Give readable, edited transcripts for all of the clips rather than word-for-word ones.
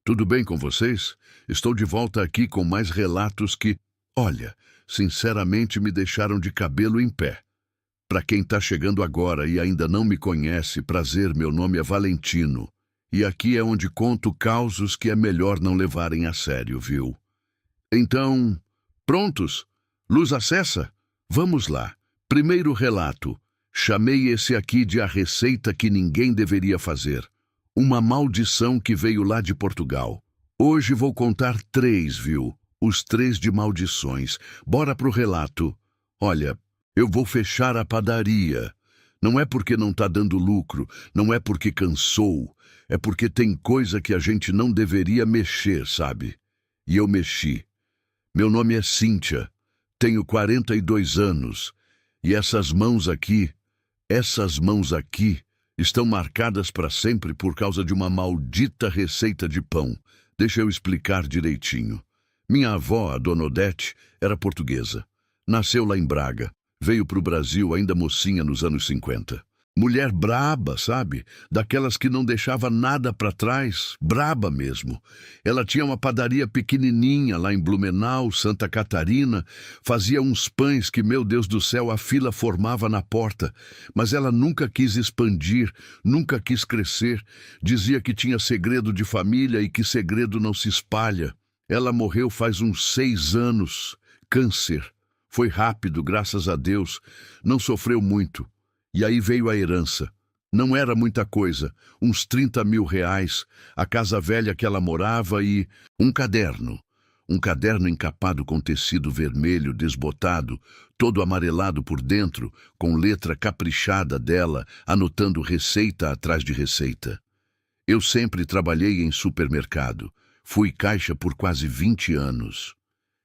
Tudo bem com vocês? Estou de volta aqui com mais relatos que, olha, sinceramente me deixaram de cabelo em pé. Para quem está chegando agora e ainda não me conhece, prazer, meu nome é Valentino. E aqui é onde conto causos que é melhor não levarem a sério, viu? Então, prontos? Luz acessa? Vamos lá. Primeiro relato. Chamei esse aqui de a receita que ninguém deveria fazer. Uma maldição que veio lá de Portugal. Hoje vou contar 3, viu? Os 3 de maldições. Bora pro relato. Olha, eu vou fechar a padaria. Não é porque não tá dando lucro, não é porque cansou, é porque tem coisa que a gente não deveria mexer, sabe? E eu mexi. Meu nome é Cíntia, tenho 42 anos, e essas mãos aqui, estão marcadas para sempre por causa de uma maldita receita de pão. Deixa eu explicar direitinho. Minha avó, a Dona Odete, era portuguesa. Nasceu lá em Braga. Veio para o Brasil ainda mocinha nos anos 50. Mulher braba, sabe? Daquelas que não deixava nada para trás. Braba mesmo. Ela tinha uma padaria pequenininha lá em Blumenau, Santa Catarina. Fazia uns pães que, meu Deus do céu, a fila formava na porta. Mas ela nunca quis expandir, nunca quis crescer. Dizia que tinha segredo de família e que segredo não se espalha. Ela morreu faz uns 6 anos. Câncer. Foi rápido, graças a Deus. Não sofreu muito. E aí veio a herança. Não era muita coisa, uns 30 mil reais, a casa velha que ela morava e um caderno. Um caderno encapado com tecido vermelho desbotado, todo amarelado por dentro, com letra caprichada dela, anotando receita atrás de receita. Eu sempre trabalhei em supermercado. Fui caixa por quase 20 anos.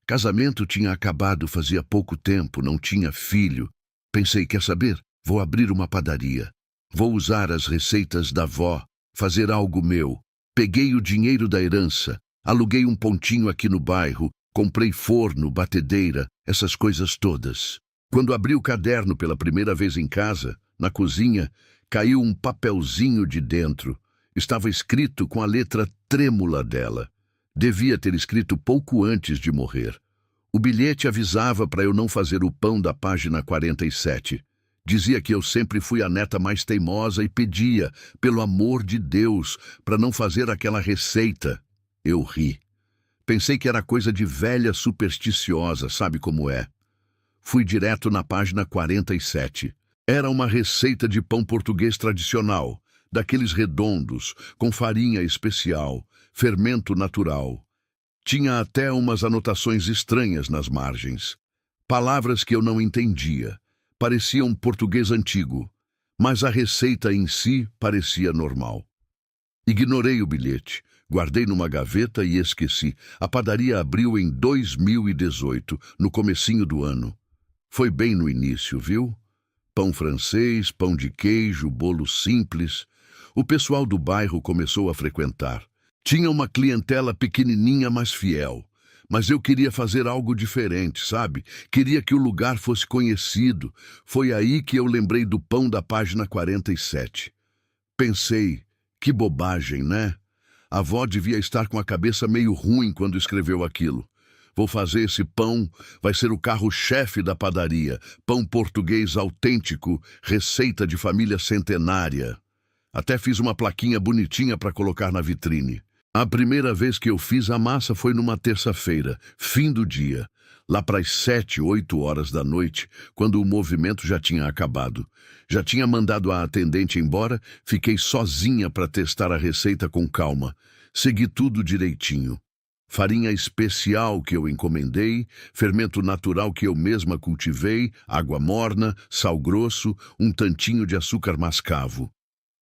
Casamento tinha acabado fazia pouco tempo, não tinha filho. Pensei, quer saber? Vou abrir uma padaria. Vou usar as receitas da avó, fazer algo meu. Peguei o dinheiro da herança, aluguei um pontinho aqui no bairro, comprei forno, batedeira, essas coisas todas. Quando abri o caderno pela primeira vez em casa, na cozinha, caiu um papelzinho de dentro. Estava escrito com a letra trêmula dela. Devia ter escrito pouco antes de morrer. O bilhete avisava para eu não fazer o pão da página 47. Dizia que eu sempre fui a neta mais teimosa e pedia, pelo amor de Deus, para não fazer aquela receita. Eu ri. Pensei que era coisa de velha supersticiosa, sabe como é? Fui direto na página 47. Era uma receita de pão português tradicional, daqueles redondos, com farinha especial, fermento natural. Tinha até umas anotações estranhas nas margens. Palavras que eu não entendia. Pareciam português antigo, mas a receita em si parecia normal. Ignorei o bilhete, guardei numa gaveta e esqueci. A padaria abriu em 2018, no comecinho do ano. Foi bem no início, viu? Pão francês, pão de queijo, bolo simples. O pessoal do bairro começou a frequentar. Tinha uma clientela pequenininha, mas fiel. Mas eu queria fazer algo diferente, sabe? Queria que o lugar fosse conhecido. Foi aí que eu lembrei do pão da página 47. Pensei, que bobagem, né? A avó devia estar com a cabeça meio ruim quando escreveu aquilo. Vou fazer esse pão, vai ser o carro-chefe da padaria. Pão português autêntico, receita de família centenária. Até fiz uma plaquinha bonitinha para colocar na vitrine. A primeira vez que eu fiz a massa foi numa terça-feira, fim do dia, lá para as 7, 8 horas da noite, quando o movimento já tinha acabado. Já tinha mandado a atendente embora, fiquei sozinha para testar a receita com calma. Segui tudo direitinho. Farinha especial que eu encomendei, fermento natural que eu mesma cultivei, água morna, sal grosso, um tantinho de açúcar mascavo.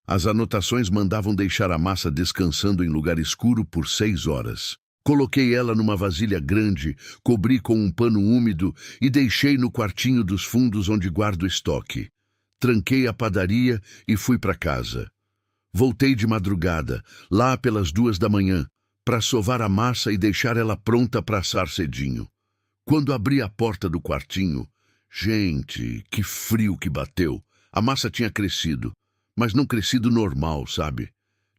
As anotações mandavam deixar a massa descansando em lugar escuro por 6 horas. Coloquei ela numa vasilha grande, cobri com um pano úmido e deixei no quartinho dos fundos onde guardo estoque. Tranquei a padaria e fui para casa. Voltei de madrugada, lá pelas 2 da manhã, para sovar a massa e deixar ela pronta para assar cedinho. Quando abri a porta do quartinho, gente, que frio que bateu! A massa tinha crescido. Mas não crescido normal, sabe?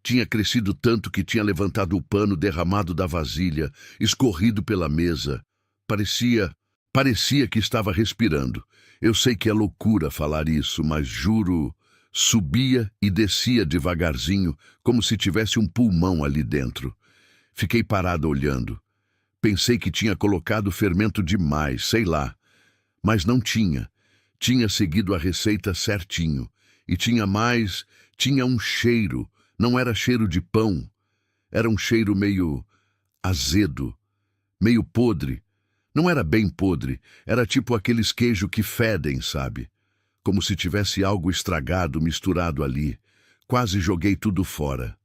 Tinha crescido tanto que tinha levantado o pano derramado da vasilha, escorrido pela mesa. Parecia que estava respirando. Eu sei que é loucura falar isso, mas juro, subia e descia devagarzinho, como se tivesse um pulmão ali dentro. Fiquei parado olhando. Pensei que tinha colocado fermento demais, sei lá. Mas não tinha. Tinha seguido a receita certinho. E tinha um cheiro. Não era cheiro de pão. Era um cheiro meio azedo, meio podre. Não era bem podre, era tipo aqueles queijos que fedem, sabe? Como se tivesse algo estragado misturado ali. Quase joguei tudo fora.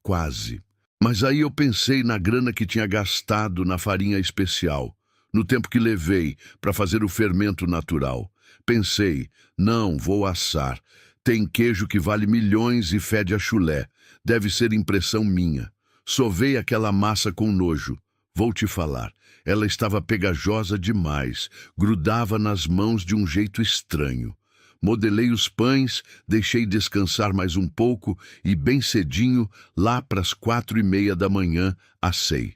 Quase. Mas aí eu pensei na grana que tinha gastado na farinha especial, no tempo que levei para fazer o fermento natural. Pensei, não, vou assar. Tem queijo que vale milhões e fede a chulé. Deve ser impressão minha. Sovei aquela massa com nojo. Vou te falar, ela estava pegajosa demais, grudava nas mãos de um jeito estranho. Modelei os pães, deixei descansar mais um pouco e bem cedinho, lá para as 4:30 da manhã, assei.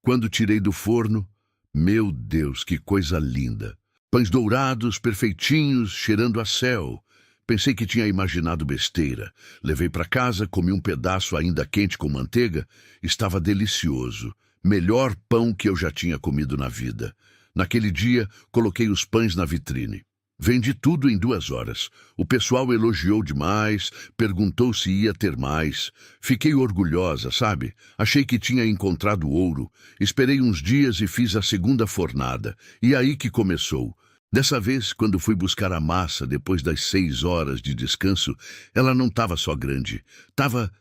Quando tirei do forno, meu Deus, que coisa linda! Pães dourados, perfeitinhos, cheirando a céu. Pensei que tinha imaginado besteira. Levei para casa, comi um pedaço ainda quente com manteiga. Estava delicioso. Melhor pão que eu já tinha comido na vida. Naquele dia, coloquei os pães na vitrine. Vendi tudo em 2 horas. O pessoal elogiou demais, perguntou se ia ter mais. Fiquei orgulhosa, sabe? Achei que tinha encontrado ouro. Esperei uns dias e fiz a segunda fornada. E aí que começou. Dessa vez, quando fui buscar a massa depois das 6 horas de descanso, ela não estava só grande. Tava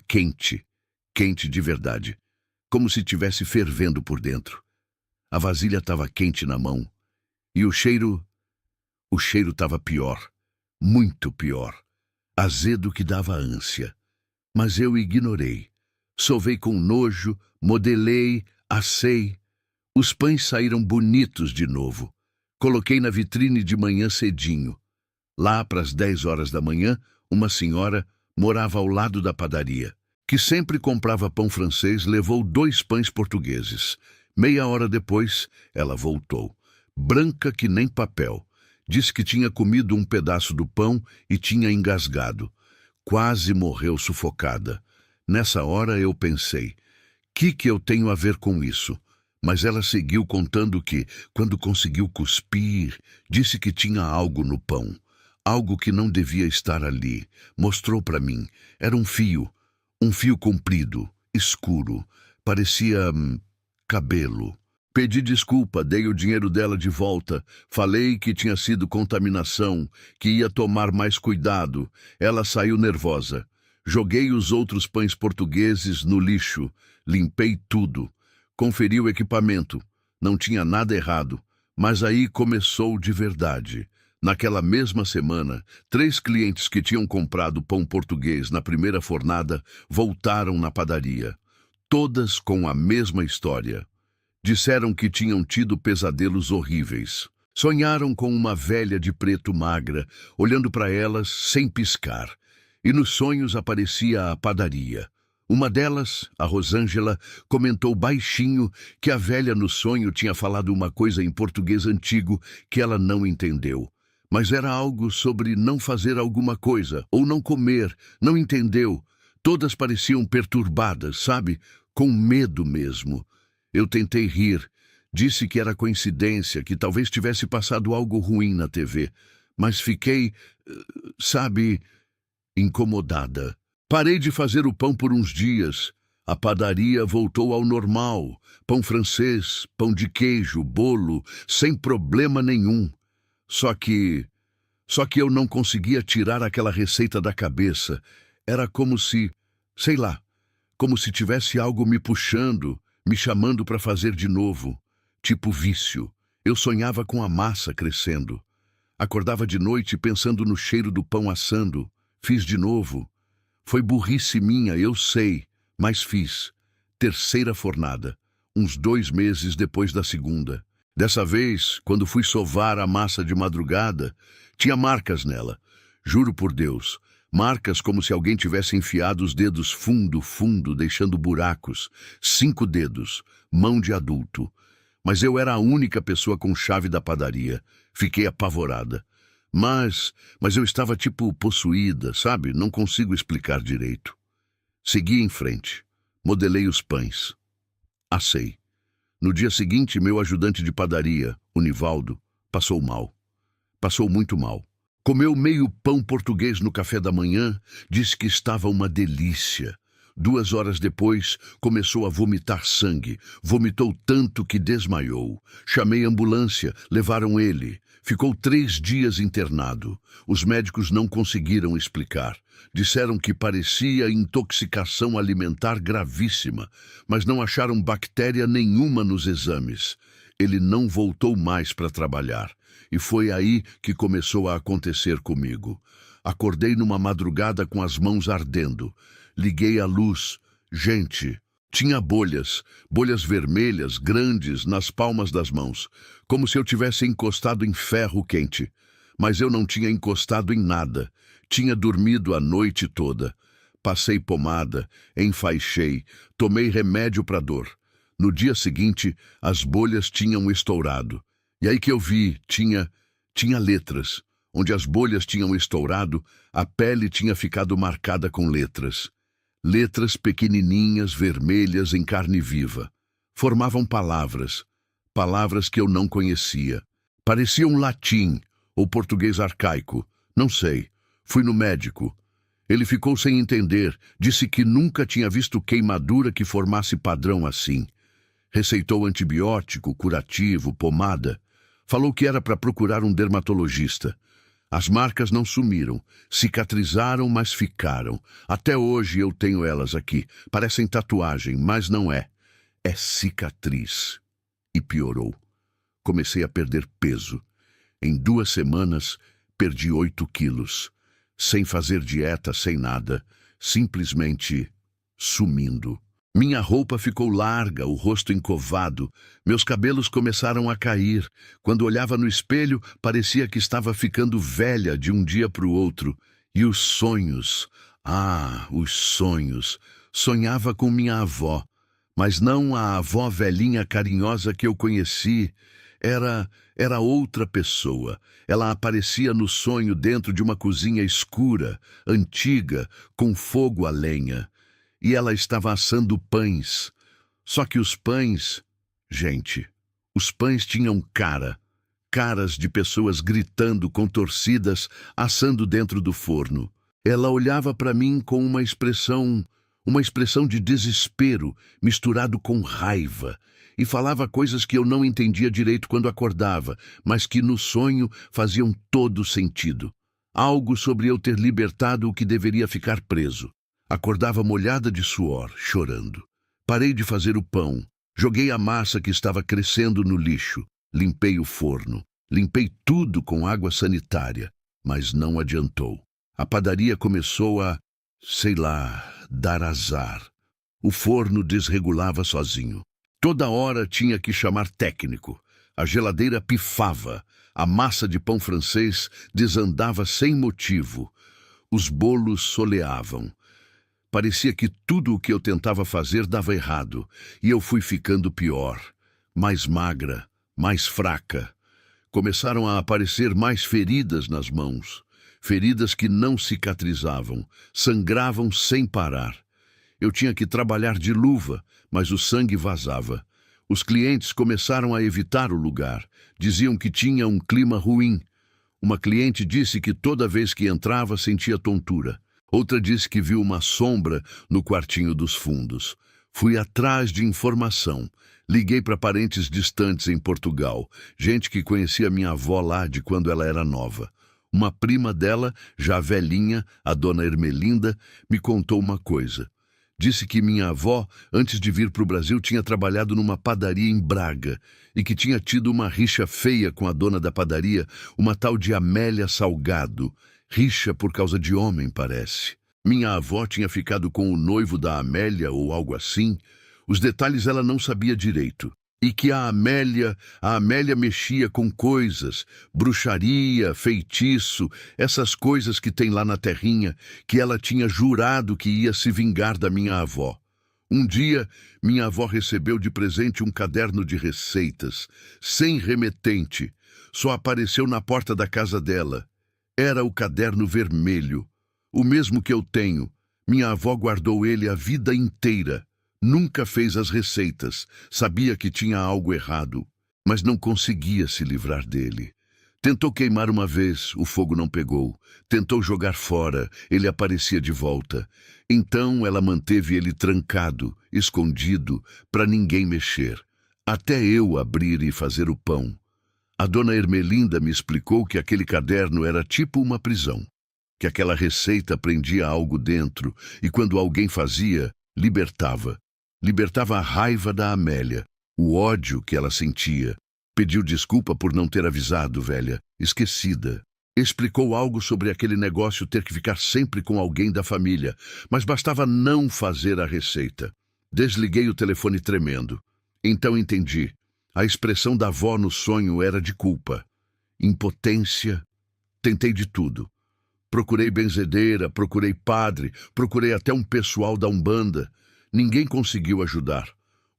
quente. Quente de verdade. Como se tivesse fervendo por dentro. A vasilha estava quente na mão. E o cheiro estava pior. Muito pior. Azedo que dava ânsia. Mas eu ignorei. Sovei com nojo, modelei, assei. Os pães saíram bonitos de novo. Coloquei na vitrine de manhã cedinho. Lá, para as 10 horas da manhã, uma senhora morava ao lado da padaria, que sempre comprava pão francês, levou 2 pães portugueses. Meia hora depois, ela voltou, branca que nem papel. Disse que tinha comido um pedaço do pão e tinha engasgado. Quase morreu sufocada. Nessa hora eu pensei, que eu tenho a ver com isso? Mas ela seguiu contando que, quando conseguiu cuspir, disse que tinha algo no pão. Algo que não devia estar ali. Mostrou para mim. Era um fio comprido, escuro. Parecia cabelo. Pedi desculpa, dei o dinheiro dela de volta. Falei que tinha sido contaminação, que ia tomar mais cuidado. Ela saiu nervosa. Joguei os outros pães portugueses no lixo. Limpei tudo. Conferi o equipamento. Não tinha nada errado. Mas aí começou de verdade. Naquela mesma semana, 3 clientes que tinham comprado pão português na primeira fornada voltaram na padaria. Todas com a mesma história. Disseram que tinham tido pesadelos horríveis. Sonharam com uma velha de preto magra, olhando para elas sem piscar. E nos sonhos aparecia a padaria. Uma delas, a Rosângela, comentou baixinho que a velha no sonho tinha falado uma coisa em português antigo que ela não entendeu. Mas era algo sobre não fazer alguma coisa, ou não comer, não entendeu. Todas pareciam perturbadas, sabe? Com medo mesmo. Eu tentei rir. Disse que era coincidência, que talvez tivesse passado algo ruim na TV. Mas fiquei, sabe, incomodada. Parei de fazer o pão por uns dias. A padaria voltou ao normal. Pão francês, pão de queijo, bolo, sem problema nenhum. Só que eu não conseguia tirar aquela receita da cabeça. Era como se, sei lá, como se tivesse algo me puxando, me chamando para fazer de novo. Tipo vício. Eu sonhava com a massa crescendo. Acordava de noite pensando no cheiro do pão assando. Fiz de novo. Foi burrice minha, eu sei, mas fiz. Terceira fornada, uns 2 meses depois da segunda. Dessa vez, quando fui sovar a massa de madrugada, tinha marcas nela. Juro por Deus, Marcas como se alguém tivesse enfiado os dedos fundo, fundo, deixando buracos. 5 dedos, mão de adulto. Mas eu era a única pessoa com chave da padaria. Fiquei apavorada. Mas eu estava tipo possuída, sabe? Não consigo explicar direito. Segui em frente. Modelei os pães. Assei. No dia seguinte, meu ajudante de padaria, o Nivaldo, passou mal. Passou muito mal. Comeu meio pão português no café da manhã, disse que estava uma delícia. 2 horas depois, começou a vomitar sangue. Vomitou tanto que desmaiou. Chamei a ambulância, levaram ele. Ficou 3 dias internado. Os médicos não conseguiram explicar. Disseram que parecia intoxicação alimentar gravíssima, mas não acharam bactéria nenhuma nos exames. Ele não voltou mais para trabalhar. E foi aí que começou a acontecer comigo. Acordei numa madrugada com as mãos ardendo. Liguei a luz. Gente, tinha bolhas vermelhas, grandes, nas palmas das mãos, como se eu tivesse encostado em ferro quente. Mas eu não tinha encostado em nada. Tinha dormido a noite toda. Passei pomada, enfaixei, tomei remédio para dor. No dia seguinte, as bolhas tinham estourado. E aí que eu vi, tinha letras. Onde as bolhas tinham estourado, a pele tinha ficado marcada com letras. Letras pequenininhas, vermelhas, em carne viva. Formavam palavras. Palavras que eu não conhecia. Pareciam latim ou português arcaico. Não sei. Fui no médico. Ele ficou sem entender. Disse que nunca tinha visto queimadura que formasse padrão assim. Receitou antibiótico, curativo, pomada. Falou que era para procurar um dermatologista. As marcas não sumiram, cicatrizaram, mas ficaram. Até hoje eu tenho elas aqui. Parecem tatuagem, mas não é. É cicatriz. E piorou. Comecei a perder peso. Em 2 semanas, perdi 8 quilos. Sem fazer dieta, sem nada. Simplesmente sumindo. Minha roupa ficou larga, o rosto encovado. Meus cabelos começaram a cair. Quando olhava no espelho, parecia que estava ficando velha de um dia para o outro. E os sonhos. Ah, os sonhos. Sonhava com minha avó. Mas não a avó velhinha carinhosa que eu conheci. Era outra pessoa. Ela aparecia no sonho dentro de uma cozinha escura, antiga, com fogo a lenha. E ela estava assando pães. Só que os pães... Gente, os pães tinham caras de pessoas gritando, contorcidas, assando dentro do forno. Ela olhava para mim com uma expressão de desespero, misturado com raiva, e falava coisas que eu não entendia direito quando acordava, mas que no sonho faziam todo sentido. Algo sobre eu ter libertado o que deveria ficar preso. Acordava molhada de suor, chorando. Parei de fazer o pão. Joguei a massa que estava crescendo no lixo. Limpei o forno. Limpei tudo com água sanitária. Mas não adiantou. A padaria começou a, sei lá, dar azar. O forno desregulava sozinho. Toda hora tinha que chamar técnico. A geladeira pifava. A massa de pão francês desandava sem motivo. Os bolos soleavam. Parecia que tudo o que eu tentava fazer dava errado, e eu fui ficando pior, mais magra, mais fraca. Começaram a aparecer mais feridas nas mãos, feridas que não cicatrizavam, sangravam sem parar. Eu tinha que trabalhar de luva, mas o sangue vazava. Os clientes começaram a evitar o lugar, diziam que tinha um clima ruim. Uma cliente disse que toda vez que entrava sentia tontura. Outra disse que viu uma sombra no quartinho dos fundos. Fui atrás de informação. Liguei para parentes distantes em Portugal, gente que conhecia minha avó lá de quando ela era nova. Uma prima dela, já velhinha, a dona Ermelinda, me contou uma coisa. Disse que minha avó, antes de vir para o Brasil, tinha trabalhado numa padaria em Braga e que tinha tido uma rixa feia com a dona da padaria, uma tal de Amélia Salgado. Rixa por causa de homem, parece. Minha avó tinha ficado com o noivo da Amélia ou algo assim. Os detalhes ela não sabia direito. E que a Amélia mexia com coisas, bruxaria, feitiço, essas coisas que tem lá na terrinha, que ela tinha jurado que ia se vingar da minha avó. Um dia, minha avó recebeu de presente um caderno de receitas, sem remetente. Só apareceu na porta da casa dela. Era o caderno vermelho, o mesmo que eu tenho. Minha avó guardou ele a vida inteira. Nunca fez as receitas, sabia que tinha algo errado, mas não conseguia se livrar dele. Tentou queimar uma vez, o fogo não pegou. Tentou jogar fora, ele aparecia de volta. Então ela manteve ele trancado, escondido, para ninguém mexer. Até eu abrir e fazer o pão. A dona Ermelinda me explicou que aquele caderno era tipo uma prisão, que aquela receita prendia algo dentro e quando alguém fazia, libertava. Libertava a raiva da Amélia, o ódio que ela sentia. Pediu desculpa por não ter avisado, velha, esquecida. Explicou algo sobre aquele negócio ter que ficar sempre com alguém da família, mas bastava não fazer a receita. Desliguei o telefone tremendo. Então entendi. A expressão da avó no sonho era de culpa. Impotência. Tentei de tudo. Procurei benzedeira, procurei padre, procurei até um pessoal da Umbanda. Ninguém conseguiu ajudar.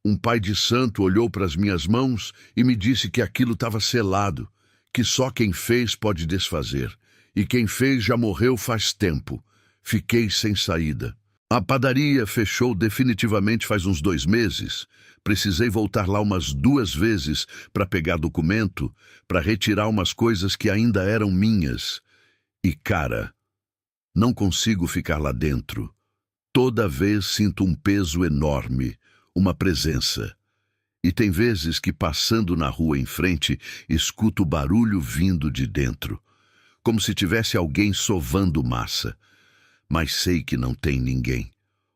Um pai de santo olhou para as minhas mãos e me disse que aquilo estava selado, que só quem fez pode desfazer. E quem fez já morreu faz tempo. Fiquei sem saída. A padaria fechou definitivamente faz uns 2 meses. Precisei voltar lá umas 2 vezes para pegar documento, para retirar umas coisas que ainda eram minhas. E, cara, não consigo ficar lá dentro. Toda vez sinto um peso enorme, uma presença. E tem vezes que, passando na rua em frente, escuto barulho vindo de dentro, como se tivesse alguém sovando massa. Mas sei que não tem ninguém.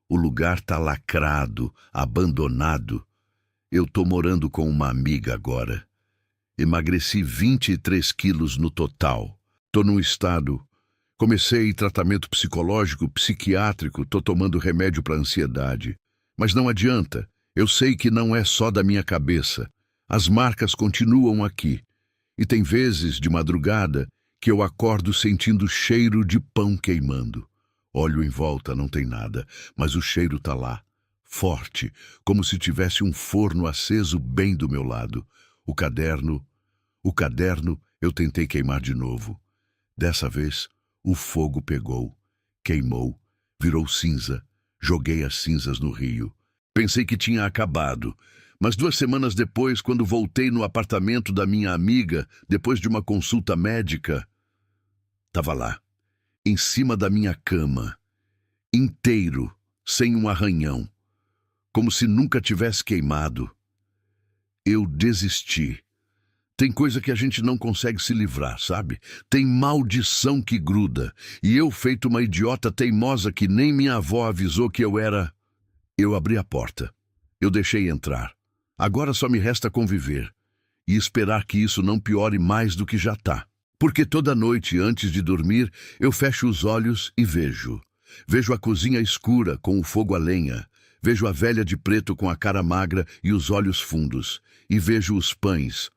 O lugar tá lacrado, abandonado. Eu tô morando com uma amiga agora. Emagreci 23 quilos no total. Tô num estado... Comecei tratamento psicológico, psiquiátrico, tô tomando remédio para ansiedade. Mas não adianta, eu sei que não é só da minha cabeça. As marcas continuam aqui. E tem vezes, de madrugada, que eu acordo sentindo cheiro de pão queimando. Olho em volta, não tem nada, mas o cheiro tá lá, forte, como se tivesse um forno aceso bem do meu lado. O caderno, eu tentei queimar de novo. Dessa vez, o fogo pegou, queimou, virou cinza. Joguei as cinzas no rio. Pensei que tinha acabado, mas 2 semanas depois, quando voltei no apartamento da minha amiga, depois de uma consulta médica, estava lá, em cima da minha cama, inteiro, sem um arranhão, como se nunca tivesse queimado. Eu desisti. Tem coisa que a gente não consegue se livrar, sabe? Tem maldição que gruda. E eu, feito uma idiota teimosa que nem minha avó avisou que eu era... Eu abri a porta. Eu deixei entrar. Agora só me resta conviver. E esperar que isso não piore mais do que já tá. Porque toda noite, antes de dormir, eu fecho os olhos e vejo. Vejo a cozinha escura, com o fogo a lenha. Vejo a velha de preto com a cara magra e os olhos fundos. E vejo os pães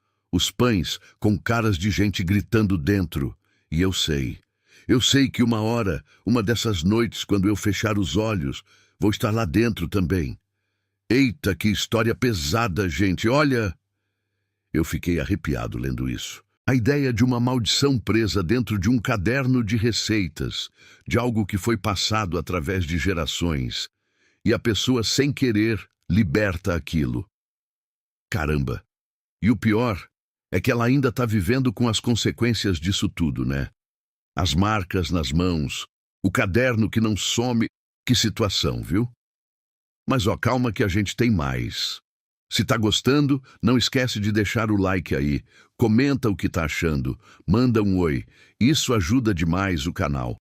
com caras de gente gritando dentro. E eu sei que uma hora, uma dessas noites, quando eu fechar os olhos, vou estar lá dentro também. Eita, que história pesada, gente, olha! Eu fiquei arrepiado lendo isso. A ideia de uma maldição presa dentro de um caderno de receitas, de algo que foi passado através de gerações, e a pessoa, sem querer, liberta aquilo. Caramba! E o pior é que ela ainda está vivendo com as consequências disso tudo, né? As marcas nas mãos, o caderno que não some. Que situação, viu? Mas ó, calma que a gente tem mais. Se tá gostando, não esquece de deixar o like aí. Comenta o que tá achando. Manda um oi. Isso ajuda demais o canal.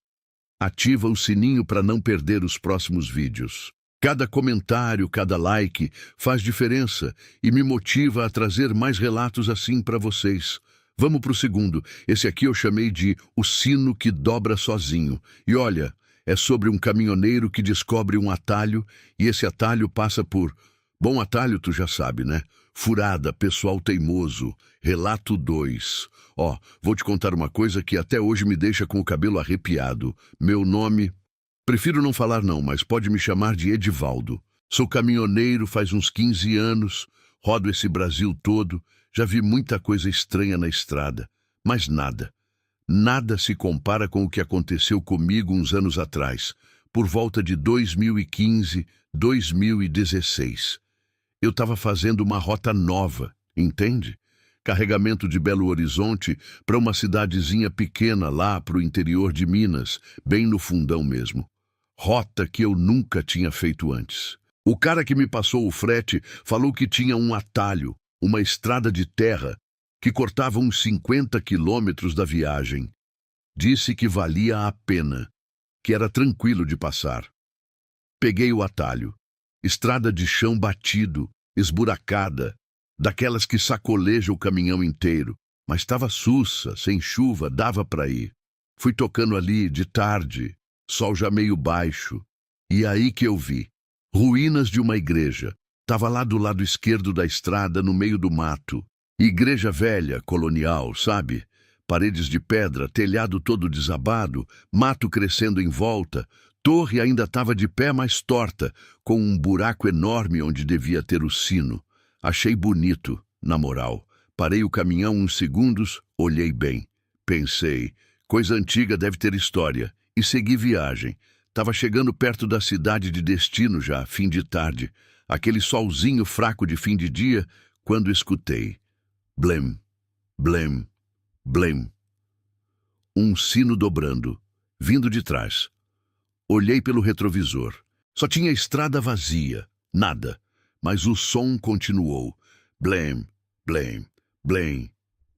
Ativa o sininho para não perder os próximos vídeos. Cada comentário, cada like faz diferença e me motiva a trazer mais relatos assim para vocês. Vamos pro segundo. Esse aqui eu chamei de O Sino que Dobra Sozinho. E olha, é sobre um caminhoneiro que descobre um atalho e esse atalho passa por Bom atalho, tu já sabe, né? Furada, pessoal teimoso, relato 2. Ó, vou te contar uma coisa que até hoje me deixa com o cabelo arrepiado. Meu nome... Prefiro não falar não, mas pode me chamar de Edivaldo. Sou caminhoneiro faz uns 15 anos, rodo esse Brasil todo, já vi muita coisa estranha na estrada, mas nada se compara com o que aconteceu comigo uns anos atrás, por volta de 2015, 2016. Eu estava fazendo uma rota nova, entende? Carregamento de Belo Horizonte para uma cidadezinha pequena lá para o interior de Minas, bem no fundão mesmo. Rota que eu nunca tinha feito antes. O cara que me passou o frete falou que tinha um atalho, uma estrada de terra, que cortava uns 50 quilômetros da viagem. Disse que valia a pena, que era tranquilo de passar. Peguei o atalho. Estrada de chão batido, esburacada, daquelas que sacoleja o caminhão inteiro, mas estava sussa, sem chuva, dava para ir. Fui tocando ali de tarde, sol já meio baixo, e aí que eu vi ruínas de uma igreja. Tava lá do lado esquerdo da estrada, no meio do mato. Igreja velha, colonial, sabe? Paredes de pedra, telhado todo desabado, mato crescendo em volta. Torre ainda estava de pé, mas torta, com um buraco enorme onde devia ter o sino. Achei bonito, na moral. Parei o caminhão uns segundos, olhei bem. Pensei, coisa antiga deve ter história. E segui viagem. Tava chegando perto da cidade de destino já, fim de tarde. Aquele solzinho fraco de fim de dia, quando escutei. Blém, blém, blém. Um sino dobrando, vindo de trás. Olhei pelo retrovisor. Só tinha estrada vazia, nada. Mas o som continuou. Blém, blém, blém.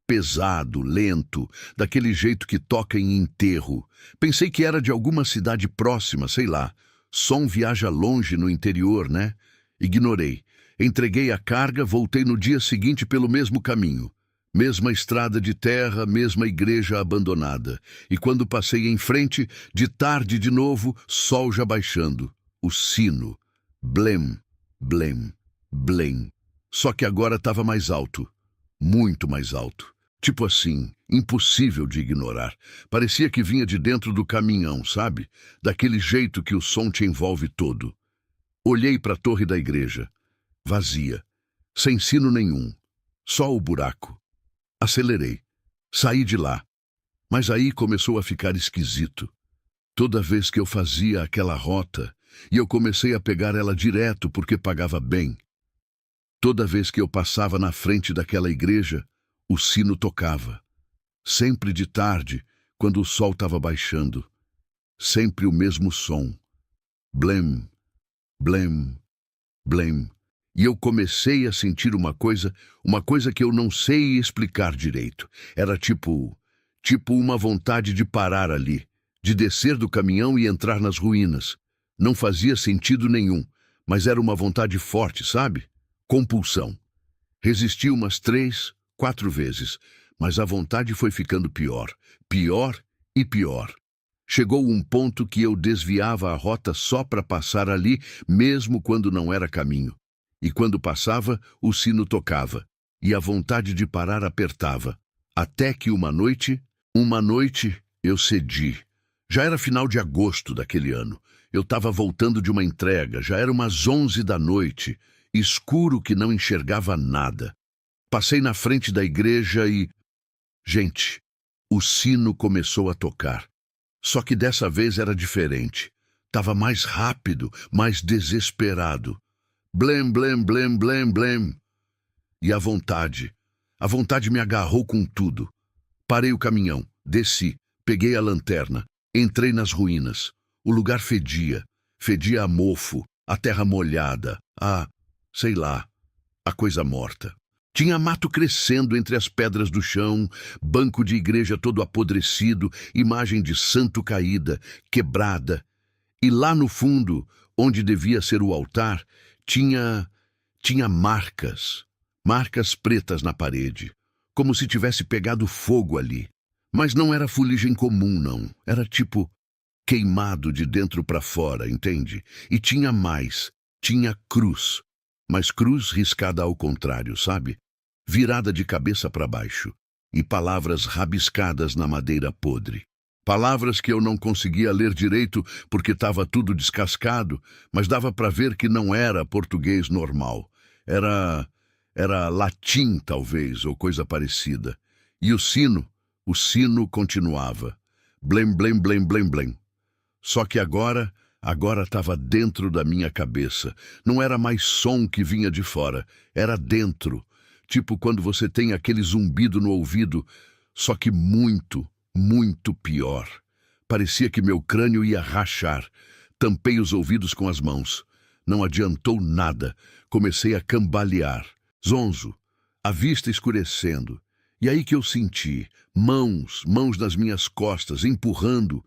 Pesado, lento, daquele jeito que toca em enterro. Pensei que era de alguma cidade próxima, sei lá. Som viaja longe no interior, né? Ignorei. Entreguei a carga, voltei no dia seguinte pelo mesmo caminho. Mesma estrada de terra, mesma igreja abandonada. E quando passei em frente, de tarde de novo, sol já baixando. O sino. Blém, blém, blém. Só que agora estava mais alto. Muito mais alto. Tipo assim, impossível de ignorar. Parecia que vinha de dentro do caminhão, sabe? Daquele jeito que o som te envolve todo. Olhei para a torre da igreja. Vazia. Sem sino nenhum. Só o buraco. Acelerei. Saí de lá. Mas aí começou a ficar esquisito. Toda vez que eu fazia aquela rota, e eu comecei a pegar ela direto porque pagava bem. Toda vez que eu passava na frente daquela igreja, o sino tocava. Sempre de tarde, quando o sol estava baixando. Sempre o mesmo som. Blém, blém, blém. E eu comecei a sentir uma coisa que eu não sei explicar direito. Era tipo uma vontade de parar ali, de descer do caminhão e entrar nas ruínas. Não fazia sentido nenhum, mas era uma vontade forte, sabe? Compulsão. Resisti umas 3, 4 vezes, mas a vontade foi ficando pior, pior e pior. Chegou um ponto que eu desviava a rota só para passar ali, mesmo quando não era caminho. E quando passava, o sino tocava, e a vontade de parar apertava. Até que uma noite, eu cedi. Já era final de agosto daquele ano. Eu estava voltando de uma entrega, já era umas 11 da noite, escuro que não enxergava nada. Passei na frente da igreja e... Gente, o sino começou a tocar. Só que dessa vez era diferente. Tava mais rápido, mais desesperado. Blém, blém, blém, blém, blém. E a vontade me agarrou com tudo. Parei o caminhão, desci, peguei a lanterna, entrei nas ruínas. O lugar fedia a mofo, a terra molhada, sei lá, a coisa morta. Tinha mato crescendo entre as pedras do chão, banco de igreja todo apodrecido, imagem de santo caída, quebrada. E lá no fundo, onde devia ser o altar, tinha marcas pretas na parede, como se tivesse pegado fogo ali. Mas não era fuligem comum, não. Era tipo queimado de dentro para fora, entende? E tinha mais, tinha cruz. mas cruz riscada ao contrário, sabe? Virada de cabeça para baixo, e palavras rabiscadas na madeira podre. Palavras que eu não conseguia ler direito porque estava tudo descascado, mas dava para ver que não era português normal. Era latim, talvez, ou coisa parecida. E o sino continuava. Blém, blém, blém, blém, blém. Só que agora estava dentro da minha cabeça. Não era mais som que vinha de fora, era dentro. Tipo quando você tem aquele zumbido no ouvido, só que muito, muito pior. Parecia que meu crânio ia rachar. Tampei os ouvidos com as mãos. Não adiantou nada. Comecei a cambalear. Zonzo, a vista escurecendo. E aí que eu senti mãos nas minhas costas, empurrando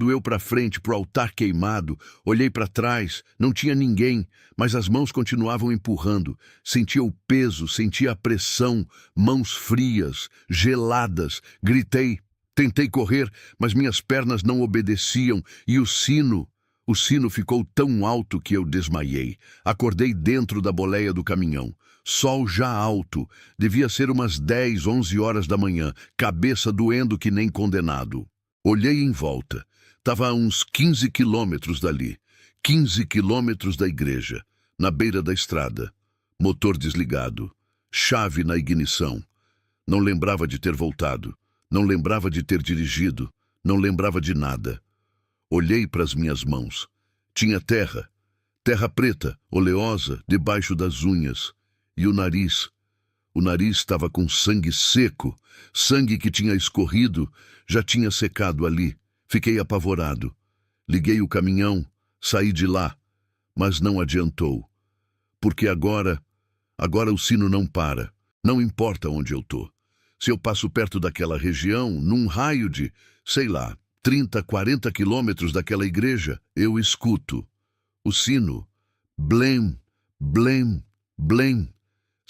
eu para frente, pro altar queimado. Olhei para trás, não tinha ninguém, mas as mãos continuavam empurrando. Sentia o peso, sentia a pressão, mãos frias, geladas. Gritei, tentei correr, mas minhas pernas não obedeciam e o sino ficou tão alto que eu desmaiei. Acordei dentro da boleia do caminhão. Sol já alto, devia ser umas 10, 11 horas da manhã, cabeça doendo que nem condenado. Olhei em volta, estava a uns 15 quilômetros dali, 15 quilômetros da igreja, na beira da estrada. Motor desligado, chave na ignição. Não lembrava de ter voltado, não lembrava de ter dirigido, não lembrava de nada. Olhei para as minhas mãos. Tinha terra preta, oleosa, debaixo das unhas. E o nariz estava com sangue seco, sangue que tinha escorrido, já tinha secado ali. Fiquei apavorado. Liguei o caminhão, saí de lá, mas não adiantou. Porque agora o sino não para, não importa onde eu tô. Se eu passo perto daquela região, num raio de, sei lá, 30, 40 quilômetros daquela igreja, eu escuto o sino, blém, blém, blém.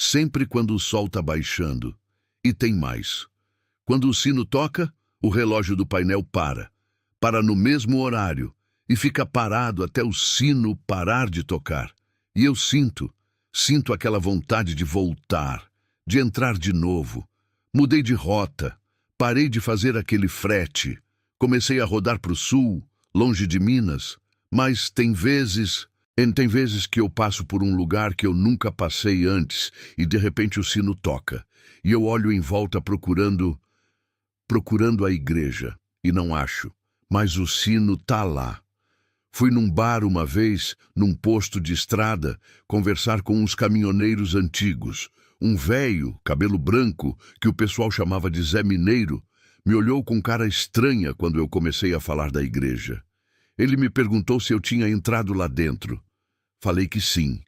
Sempre quando o sol está baixando. E tem mais. Quando o sino toca, o relógio do painel para. Para no mesmo horário. E fica parado até o sino parar de tocar. E eu sinto aquela vontade de voltar, de entrar de novo. Mudei de rota. Parei de fazer aquele frete. Comecei a rodar para o sul, longe de Minas. Mas tem vezes que eu passo por um lugar que eu nunca passei antes e de repente o sino toca. E eu olho em volta procurando a igreja e não acho, mas o sino tá lá. Fui num bar uma vez, num posto de estrada, conversar com uns caminhoneiros antigos. Um velho, cabelo branco, que o pessoal chamava de Zé Mineiro, me olhou com cara estranha quando eu comecei a falar da igreja. Ele me perguntou se eu tinha entrado lá dentro. Falei que sim.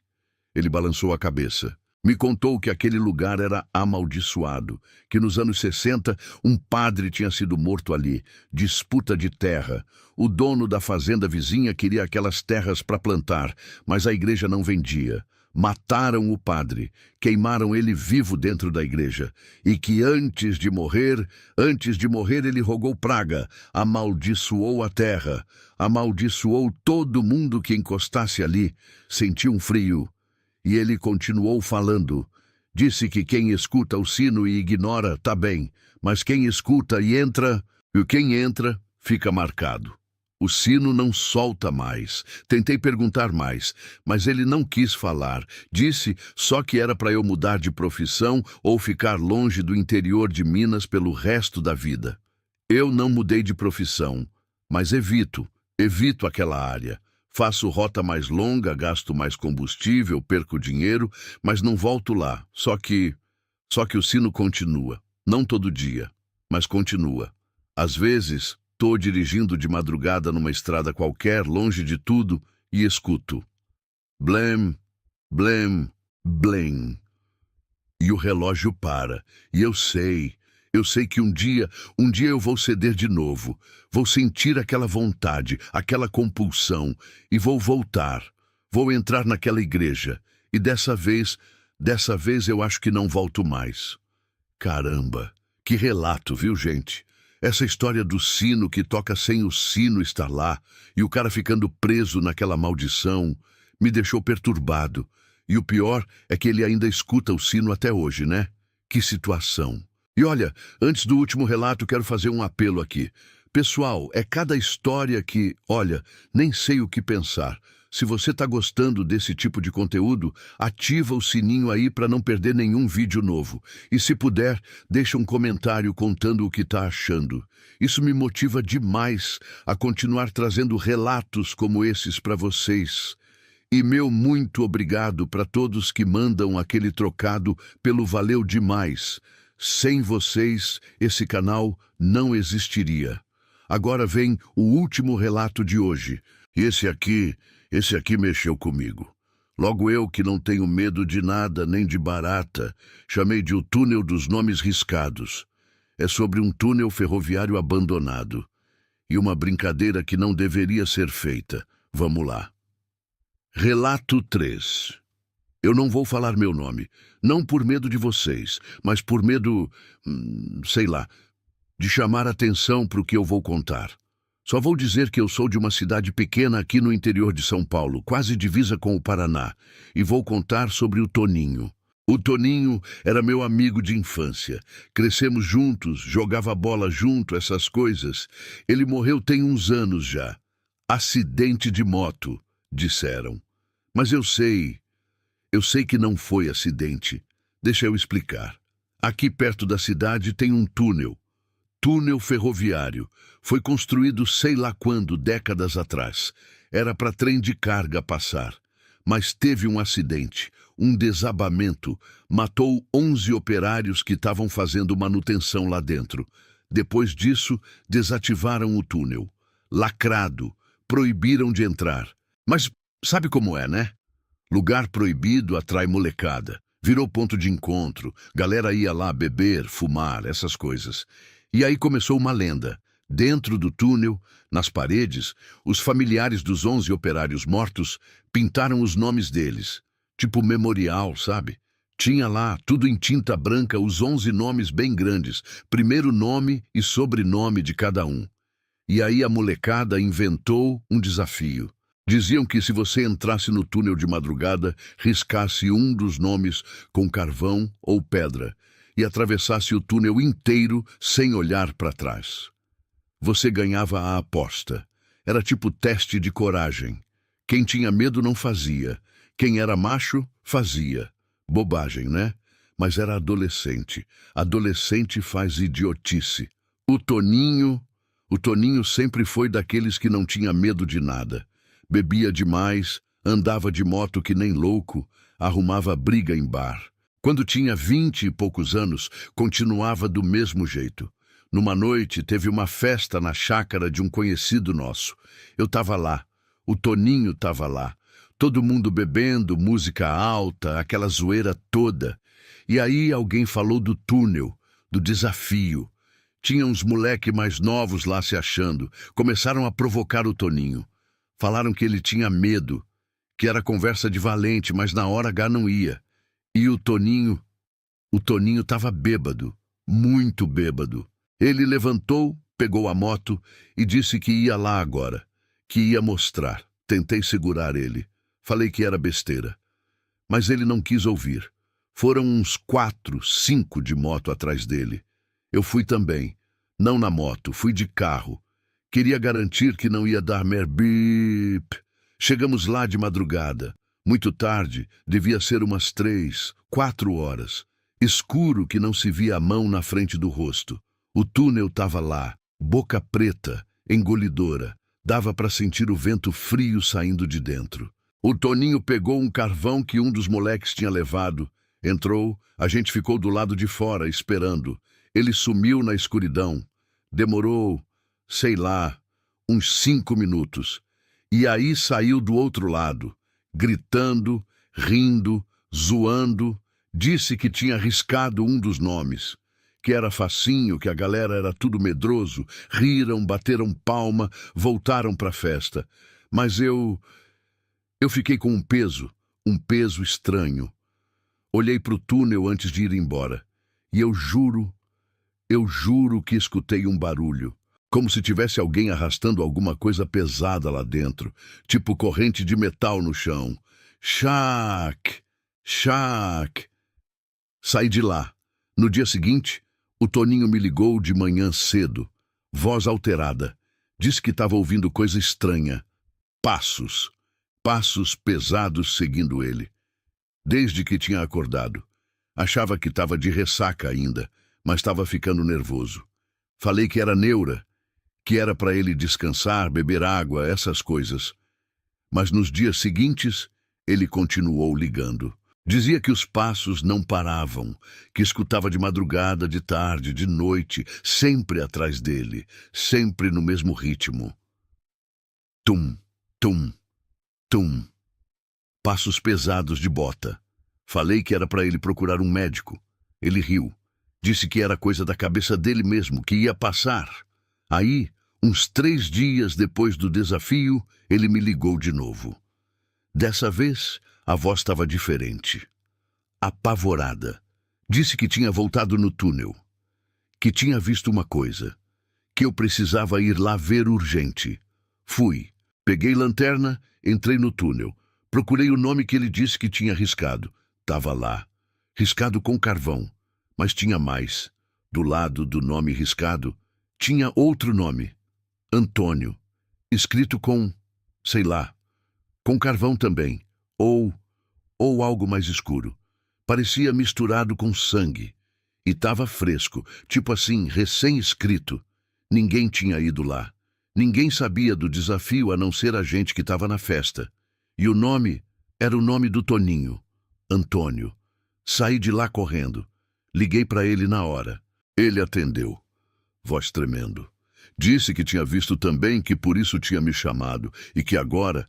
Ele balançou a cabeça. Me contou que aquele lugar era amaldiçoado, que nos anos 60 um padre tinha sido morto ali, disputa de terra. O dono da fazenda vizinha queria aquelas terras para plantar, mas a igreja não vendia. Mataram o padre, queimaram ele vivo dentro da igreja, e que antes de morrer ele rogou praga, amaldiçoou a terra, amaldiçoou todo mundo que encostasse ali, sentiu um frio, e ele continuou falando. Disse que quem escuta o sino e ignora, tá bem, mas quem escuta e quem entra, fica marcado. O sino não solta mais. Tentei perguntar mais, mas ele não quis falar. Disse só que era para eu mudar de profissão ou ficar longe do interior de Minas pelo resto da vida. Eu não mudei de profissão, mas evito aquela área. Faço rota mais longa, gasto mais combustível, perco dinheiro, mas não volto lá. Só que o sino continua. Não todo dia, mas continua. Às vezes estou dirigindo de madrugada numa estrada qualquer, longe de tudo, e escuto. Blém, blém, blém. E o relógio para. E eu sei que um dia eu vou ceder de novo. Vou sentir aquela vontade, aquela compulsão, e vou voltar. Vou entrar naquela igreja. E dessa vez eu acho que não volto mais. Caramba, que relato, viu, gente? Essa história do sino que toca sem o sino estar lá e o cara ficando preso naquela maldição me deixou perturbado. E o pior é que ele ainda escuta o sino até hoje, né? Que situação. E olha, antes do último relato, quero fazer um apelo aqui. Pessoal, é cada história que, olha, nem sei o que pensar. Se você está gostando desse tipo de conteúdo, ativa o sininho aí para não perder nenhum vídeo novo. E se puder, deixa um comentário contando o que está achando. Isso me motiva demais a continuar trazendo relatos como esses para vocês. E meu muito obrigado para todos que mandam aquele trocado pelo valeu demais. Sem vocês, esse canal não existiria. Agora vem o último relato de hoje. Esse aqui mexeu comigo. Logo eu, que não tenho medo de nada, nem de barata, chamei de o túnel dos nomes riscados. É sobre um túnel ferroviário abandonado. E uma brincadeira que não deveria ser feita. Vamos lá. Relato 3. Eu não vou falar meu nome. Não por medo de vocês, mas por medo, sei lá, de chamar atenção para o que eu vou contar. Só vou dizer que eu sou de uma cidade pequena aqui no interior de São Paulo, quase divisa com o Paraná, e vou contar sobre o Toninho. O Toninho era meu amigo de infância. Crescemos juntos, jogava bola junto, essas coisas. Ele morreu tem uns anos já. Acidente de moto, disseram. Mas eu sei que não foi acidente. Deixa eu explicar. Aqui perto da cidade tem um túnel. Túnel ferroviário. Foi construído sei lá quando, décadas atrás. Era para trem de carga passar. Mas teve um acidente, um desabamento. Matou 11 operários que estavam fazendo manutenção lá dentro. Depois disso, desativaram o túnel. Lacrado. Proibiram de entrar. Mas sabe como é, né? Lugar proibido atrai molecada. Virou ponto de encontro. Galera ia lá beber, fumar, essas coisas. E aí começou uma lenda. Dentro do túnel, nas paredes, os familiares dos 11 operários mortos pintaram os nomes deles. Tipo memorial, sabe? Tinha lá, tudo em tinta branca, os 11 nomes bem grandes. Primeiro nome e sobrenome de cada um. E aí a molecada inventou um desafio. Diziam que se você entrasse no túnel de madrugada, riscasse um dos nomes com carvão ou pedra e atravessasse o túnel inteiro sem olhar para trás. Você ganhava a aposta. Era tipo teste de coragem. Quem tinha medo não fazia. Quem era macho, fazia. Bobagem, né? Mas era adolescente. Adolescente faz idiotice. O Toninho sempre foi daqueles que não tinha medo de nada. Bebia demais, andava de moto que nem louco, arrumava briga em bar. Quando tinha 20 e poucos anos, continuava do mesmo jeito. Numa noite, teve uma festa na chácara de um conhecido nosso. Eu estava lá. O Toninho estava lá. Todo mundo bebendo, música alta, aquela zoeira toda. E aí alguém falou do túnel, do desafio. Tinha uns moleque mais novos lá se achando. Começaram a provocar o Toninho. Falaram que ele tinha medo, que era conversa de valente, mas na hora H não ia. E o Toninho estava bêbado, muito bêbado. Ele levantou, pegou a moto e disse que ia lá agora, que ia mostrar. Tentei segurar ele. Falei que era besteira. Mas ele não quis ouvir. Foram uns 4, 5 de moto atrás dele. Eu fui também. Não na moto, fui de carro. Queria garantir que não ia dar merbip. Chegamos lá de madrugada. Muito tarde, devia ser umas 3, 4 horas. Escuro que não se via a mão na frente do rosto. O túnel estava lá, boca preta, engolidora. Dava para sentir o vento frio saindo de dentro. O Toninho pegou um carvão que um dos moleques tinha levado. Entrou, a gente ficou do lado de fora, esperando. Ele sumiu na escuridão. Demorou, sei lá, uns 5 minutos. E aí saiu do outro lado, gritando, rindo, zoando. Disse que tinha riscado um dos nomes, que era facinho, que a galera era tudo medroso. Riram, bateram palma, voltaram para a festa. Mas eu fiquei com um peso estranho. Olhei para o túnel antes de ir embora. E eu juro que escutei um barulho. Como se tivesse alguém arrastando alguma coisa pesada lá dentro. Tipo corrente de metal no chão. Chac! Chac! Saí de lá. No dia seguinte, o Toninho me ligou de manhã cedo, voz alterada. Disse que estava ouvindo coisa estranha. Passos. Passos pesados seguindo ele. Desde que tinha acordado. Achava que estava de ressaca ainda, mas estava ficando nervoso. Falei que era neura, que era para ele descansar, beber água, essas coisas. Mas nos dias seguintes, ele continuou ligando. Dizia que os passos não paravam, que escutava de madrugada, de tarde, de noite, sempre atrás dele, sempre no mesmo ritmo. Tum, tum, tum. Passos pesados de bota. Falei que era para ele procurar um médico. Ele riu. Disse que era coisa da cabeça dele mesmo, que ia passar. Aí, uns 3 dias depois do desafio, ele me ligou de novo. Dessa vez, a voz estava diferente. Apavorada. Disse que tinha voltado no túnel. Que tinha visto uma coisa. Que eu precisava ir lá ver urgente. Fui. Peguei lanterna, entrei no túnel. Procurei o nome que ele disse que tinha riscado. Tava lá. Riscado com carvão. Mas tinha mais. Do lado do nome riscado, tinha outro nome. Antônio. Escrito com, sei lá, com carvão também. Ou algo mais escuro. Parecia misturado com sangue. E tava fresco, tipo assim, recém-escrito. Ninguém tinha ido lá. Ninguém sabia do desafio a não ser a gente que estava na festa. E o nome era o nome do Toninho. Antônio. Saí de lá correndo. Liguei para ele na hora. Ele atendeu. Voz tremendo. Disse que tinha visto também, que por isso tinha me chamado. E que agora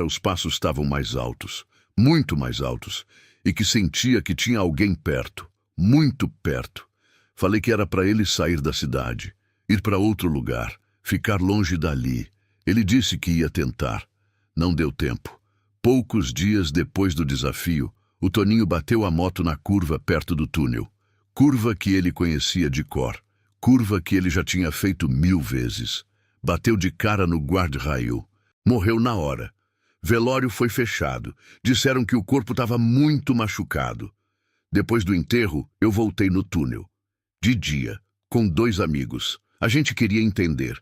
os passos estavam mais altos. Muito mais altos. E que sentia que tinha alguém perto. Muito perto. Falei que era para ele sair da cidade. Ir para outro lugar. Ficar longe dali. Ele disse que ia tentar. Não deu tempo. Poucos dias depois do desafio, o Toninho bateu a moto na curva perto do túnel. Curva que ele conhecia de cor. Curva que ele já tinha feito 1000 vezes. Bateu de cara no guarda-rail. Morreu na hora. Velório foi fechado. Disseram que o corpo estava muito machucado. Depois do enterro, eu voltei no túnel. De dia, com 2 amigos. A gente queria entender.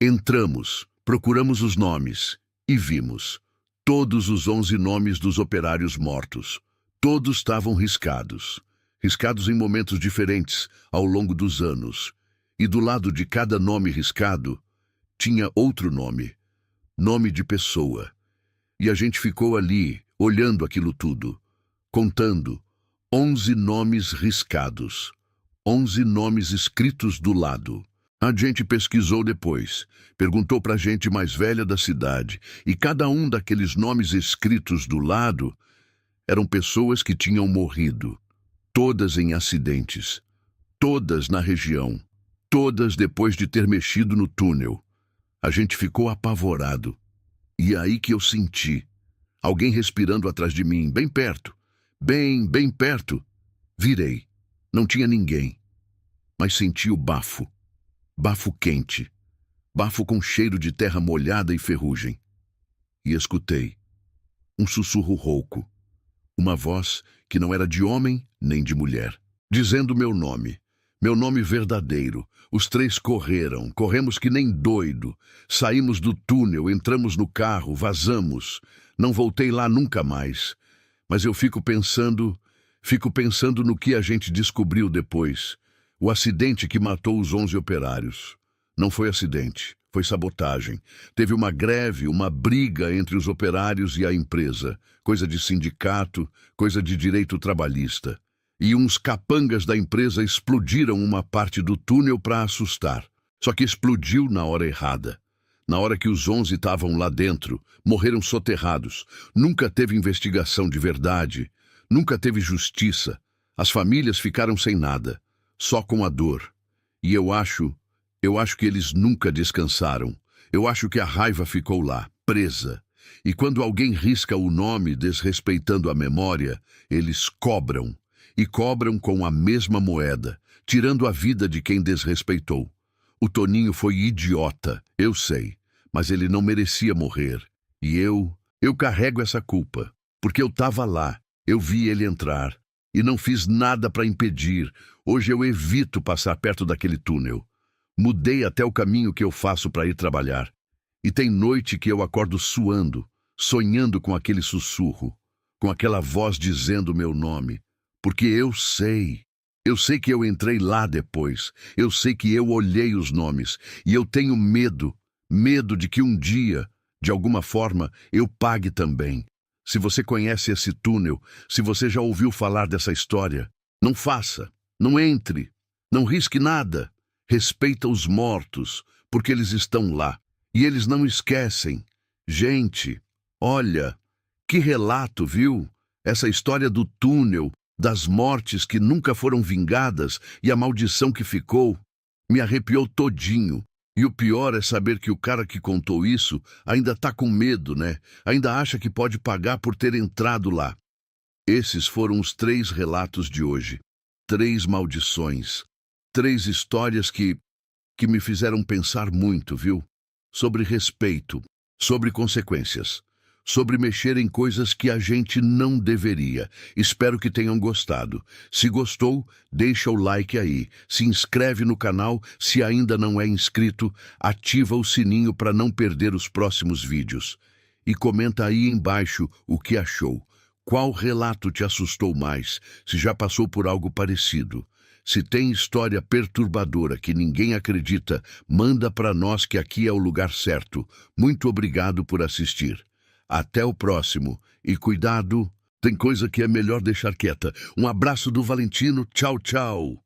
Entramos, procuramos os nomes e vimos. Todos os 11 nomes dos operários mortos. Todos estavam riscados. Riscados em momentos diferentes, ao longo dos anos. E do lado de cada nome riscado, tinha outro nome. Nome de pessoa. E a gente ficou ali, olhando aquilo tudo. Contando. 11 nomes riscados. 11 nomes escritos do lado. A gente pesquisou depois, perguntou pra gente mais velha da cidade, e cada um daqueles nomes escritos do lado eram pessoas que tinham morrido, todas em acidentes, todas na região, todas depois de ter mexido no túnel. A gente ficou apavorado, e é aí que eu senti alguém respirando atrás de mim, bem perto, bem perto. Virei, não tinha ninguém, mas senti o bafo. Bafo quente, bafo com cheiro de terra molhada e ferrugem. E escutei um sussurro rouco, uma voz que não era de homem nem de mulher, dizendo meu nome verdadeiro. Os 3 corremos que nem doido, saímos do túnel, entramos no carro, vazamos. Não voltei lá nunca mais, mas eu fico pensando no que a gente descobriu depois. O acidente que matou os 11 operários. Não foi acidente, foi sabotagem. Teve uma greve, uma briga entre os operários e a empresa. Coisa de sindicato, coisa de direito trabalhista. E uns capangas da empresa explodiram uma parte do túnel para assustar. Só que explodiu na hora errada. Na hora que os 11 estavam lá dentro, morreram soterrados. Nunca teve investigação de verdade. Nunca teve justiça. As famílias ficaram sem nada. Só com a dor. E eu acho que eles nunca descansaram. Eu acho que a raiva ficou lá, presa. E quando alguém risca o nome desrespeitando a memória, eles cobram. E cobram com a mesma moeda, tirando a vida de quem desrespeitou. O Toninho foi idiota, eu sei, mas ele não merecia morrer. E eu carrego essa culpa, porque eu estava lá. Eu vi ele entrar e não fiz nada para impedir. Hoje eu evito passar perto daquele túnel. Mudei até o caminho que eu faço para ir trabalhar. E tem noite que eu acordo suando, sonhando com aquele sussurro, com aquela voz dizendo meu nome. Porque eu sei que eu entrei lá depois, eu sei que eu olhei os nomes, e eu tenho medo de que um dia, de alguma forma, eu pague também. Se você conhece esse túnel, se você já ouviu falar dessa história, não faça, não entre, não risque nada. Respeita os mortos, porque eles estão lá, e eles não esquecem. Gente, olha, que relato, viu? Essa história do túnel, das mortes que nunca foram vingadas e a maldição que ficou, me arrepiou todinho. E o pior é saber que o cara que contou isso ainda tá com medo, né? Ainda acha que pode pagar por ter entrado lá. Esses foram os 3 relatos de hoje. 3 maldições. 3 histórias que me fizeram pensar muito, viu? Sobre respeito, sobre consequências, sobre mexer em coisas que a gente não deveria. Espero que tenham gostado. Se gostou, deixa o like aí. Se inscreve no canal, se ainda não é inscrito, ativa o sininho para não perder os próximos vídeos. E comenta aí embaixo o que achou. Qual relato te assustou mais? Se já passou por algo parecido? Se tem história perturbadora que ninguém acredita, manda para nós que aqui é o lugar certo. Muito obrigado por assistir. Até o próximo. E cuidado, tem coisa que é melhor deixar quieta. Um abraço do Valentino. Tchau, tchau.